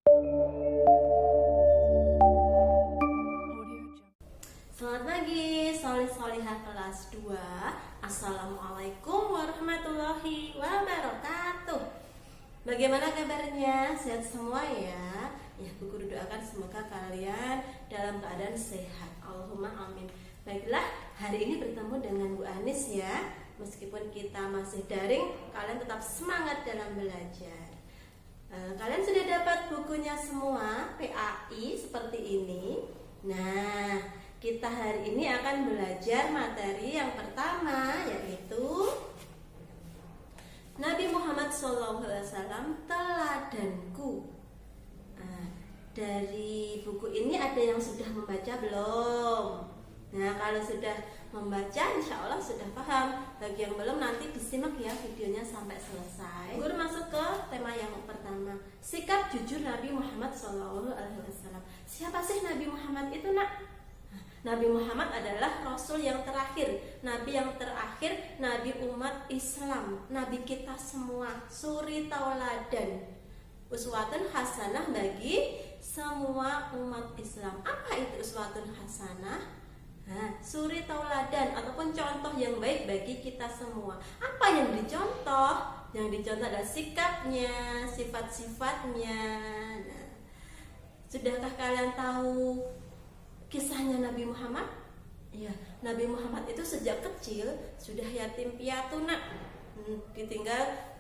Selamat pagi, solih-solihah kelas 2. Assalamualaikum warahmatullahi wabarakatuh. Bagaimana kabarnya? Sehat semua ya? Ya, Bu Guru doakan semoga kalian dalam keadaan sehat. Allahumma amin. Baiklah, hari ini bertemu dengan Bu Anis ya. Meskipun kita masih daring, kalian tetap semangat dalam belajar. Kalian sudah dapat bukunya semua, PAI seperti ini. Nah, kita hari ini akan belajar materi yang pertama, yaitu Nabi Muhammad SAW teladanku. Dari buku ini ada yang sudah membaca belum? Nah, kalau sudah membaca, insya Allah sudah paham. Bagi yang belum, nanti disimak ya videonya sampai selesai. Guru masuk ke tema yang pertama, sikap jujur Nabi Muhammad SAW. Siapa sih Nabi Muhammad itu, nak? Nabi Muhammad adalah Rasul yang terakhir, Nabi yang terakhir, Nabi umat Islam, Nabi kita semua, suri tauladan, uswatun hasanah bagi semua umat Islam. Apa itu uswatun hasanah? Suri tauladan ataupun contoh yang baik bagi kita semua. Apa yang dicontoh? Yang dicontoh adalah sikapnya, sifat-sifatnya. Nah, sudahkah kalian tahu kisahnya Nabi Muhammad? Ya, Nabi Muhammad itu sejak kecil sudah yatim piatu, nak. Ditinggal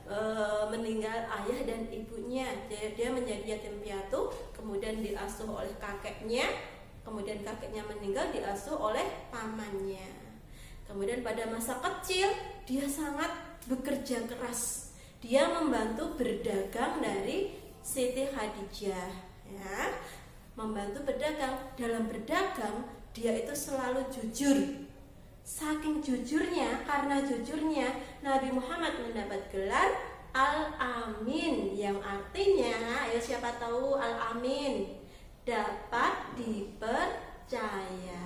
meninggal ayah dan ibunya. Dia menjadi yatim piatu, kemudian diasuh oleh kakeknya. Kemudian kakeknya meninggal, diasuh oleh pamannya. Kemudian pada masa kecil dia sangat bekerja keras. Dia membantu berdagang dari Siti Khadijah, ya. Membantu berdagang. Dalam berdagang dia itu selalu jujur. Saking jujurnya, karena jujurnya Nabi Muhammad mendapat gelar Al-Amin, yang artinya, ayo siapa tahu Al-Amin, dapat dipercaya.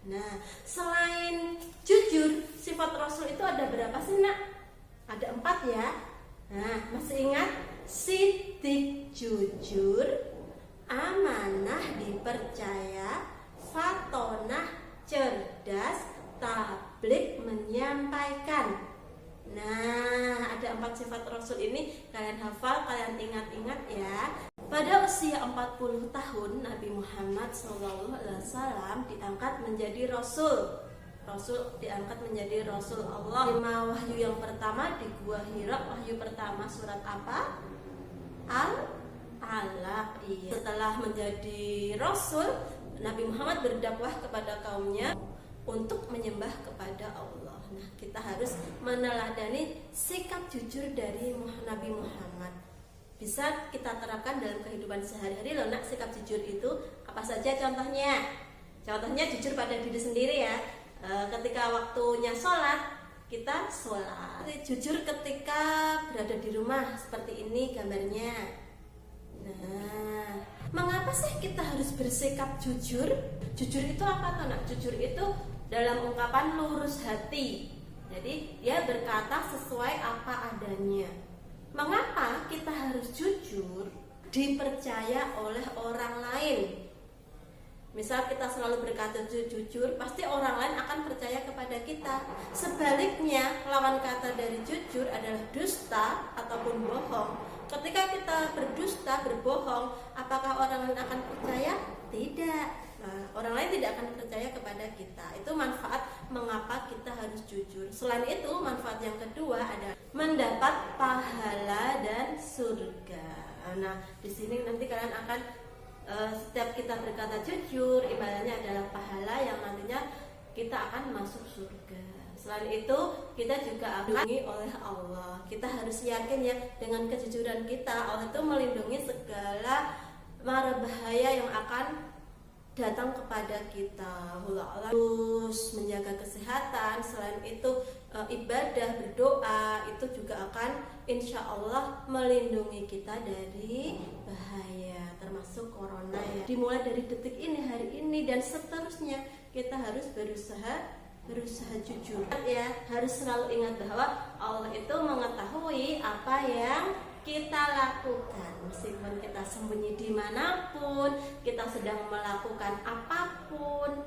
Nah, selain jujur, sifat Rasul itu ada berapa sih, nak? Ada 4 ya. Nah, masih ingat? Sidik, jujur, amanah, dipercaya, fatonah, cerdas, tablik, menyampaikan. Nah, ada 4 sifat Rasul ini. Kalian hafal, kalian ingat-ingat ya. Pada usia 40 tahun, Nabi Muhammad SAW diangkat menjadi Rasul. Rasul diangkat menjadi Rasul Allah. 5 wahyu yang pertama di Gua Hira. Wahyu pertama surat apa? Al-Alaq. Iya. Setelah menjadi Rasul, Nabi Muhammad berdakwah kepada kaumnya untuk menyembah kepada Allah. Nah, kita harus meneladani sikap jujur dari Nabi Muhammad. Bisa kita terapkan dalam kehidupan sehari-hari loh, nak. Sikap jujur itu apa saja contohnya? Contohnya jujur pada diri sendiri ya. Ketika waktunya sholat, kita sholat. Jujur ketika berada di rumah, seperti ini gambarnya. Nah, mengapa sih kita harus bersikap jujur? Jujur itu apa tuh, nak? Jujur itu dalam ungkapan lurus hati. Jadi dia berkata sesuai apa adanya. Mengapa kita harus jujur? Dipercaya oleh orang lain. Misal kita selalu berkata jujur, pasti orang lain akan percaya kepada kita. Sebaliknya, lawan kata dari jujur adalah dusta ataupun bohong. Ketika kita berdusta, berbohong, apakah orang lain akan percaya? Tidak. Nah, orang lain tidak akan percaya kepada kita. Itu manfaat mengapa kita harus jujur. Selain itu, manfaat yang kedua adalah mendapat pahala dan surga. Nah, di sini nanti kalian akan setiap kita berkata jujur, ibadahnya adalah pahala yang nantinya kita akan masuk surga. Selain itu, kita juga akan dilindungi oleh Allah. Kita harus yakin ya, dengan kejujuran kita, Allah itu melindungi segala mara bahaya yang akan datang kepada kita. Terus menjaga kesehatan. Selain itu ibadah, berdoa itu juga akan insya Allah melindungi kita dari bahaya, termasuk corona ya. Dimulai dari detik ini, hari ini, dan seterusnya kita harus berusaha jujur ya. Harus selalu ingat bahwa Allah itu mengetahui apa yang kita lakukan. Meskipun kita sembunyi dimanapun, kita sedang melakukan apapun,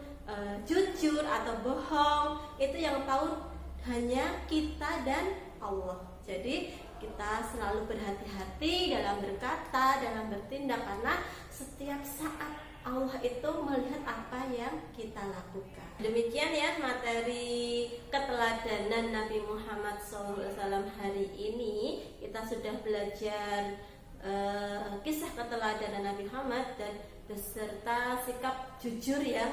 jujur atau bohong, itu yang tahu hanya kita dan Allah. Jadi kita selalu berhati-hati dalam berkata, dalam bertindak, karena setiap saat Allah itu melihat apa yang kita lakukan. Demikian ya materi keteladanan Nabi Muhammad SAW hari ini. Kita sudah belajar kisah keteladanan Nabi Muhammad dan beserta sikap jujur yang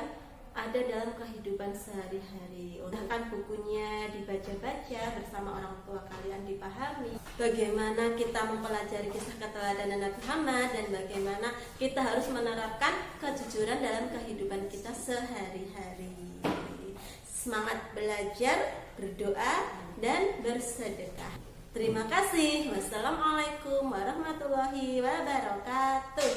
ada dalam kehidupan sehari-hari. Bahkan bukunya dibaca-baca bersama orang tua kalian, dipahami bagaimana kita mempelajari kisah keteladanan Nabi Muhammad dan bagaimana kita harus menerapkan kejujuran dalam kehidupan kita sehari-hari. Semangat belajar, berdoa, dan bersedekah. Terima kasih. Wassalamualaikum warahmatullahi wabarakatuh.